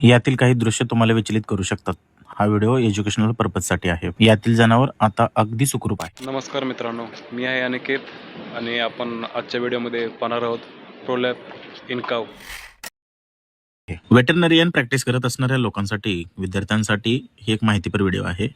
यातील काही दृश्य तुम्हाला विचलित करू शकतात. हा व्हिडिओ एज्युकेशनल पर्पजसाठी आहे. यातील जनावर आता अगदी सुखरूप आहे. नमस्कार मित्रांनो, मी आहे अनिकेत आणि आपण आजच्या व्हिडिओमध्ये पाहणार आहोत प्रोलॅप इन काव. वेटरनरियन प्रॅक्टिस करत असणाऱ्या लोकांसाठी, विद्यार्थ्यांसाठी ही एक माहितीपर व्हिडिओ आहे.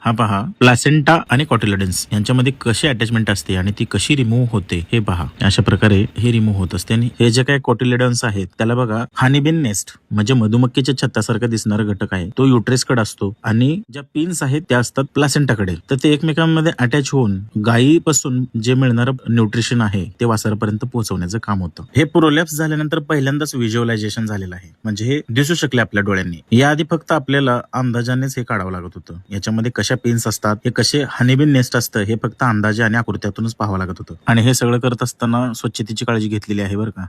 हा पहा, प्लासेंटा आणि कॉटिलिडन्स यांच्यामध्ये कशी अटॅचमेंट असते आणि ती कशी रिमूव्ह होते हे पहा. अशा प्रकारे हे रिमूव्ह होत असते आणि हे जे काही कॉटिलिडन्स आहेत त्याला बघा, हनीबिन नेस्ट म्हणजे मधुमक्कीच्या छत्तासारखा दिसणारा घटक आहे तो युट्रेसकडे असतो आणि ज्या पिन्स आहेत त्या असतात प्लासेंटाकडे. तर ते एकमेकांमध्ये अटॅच होऊन गायीपासून जे मिळणारं न्यूट्रिशन आहे ते वासरापर्यंत पोहोचवण्याचं काम होतं. हे प्रोलॅप्स झाल्यानंतर पहिल्यांदाच व्हिज्युअलायझेशन झालेलं आहे, म्हणजे हे दिसू शकले आपल्या डोळ्यांनी. याआधी फक्त आपल्याला अंदाजानेच हे काढावं लागत होतं. याच्यामध्ये कशा पिन्स असतात, हे कसे हनीबिन नेस्ट असतं हे फक्त अंदाजे आणि आकृत्यातूनच पाहावं लागत होतं. आणि हे सगळं करत असताना स्वच्छतेची काळजी घेतलेली आहे बरं का.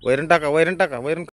वैरण टाका, वैरण टाका, वैरण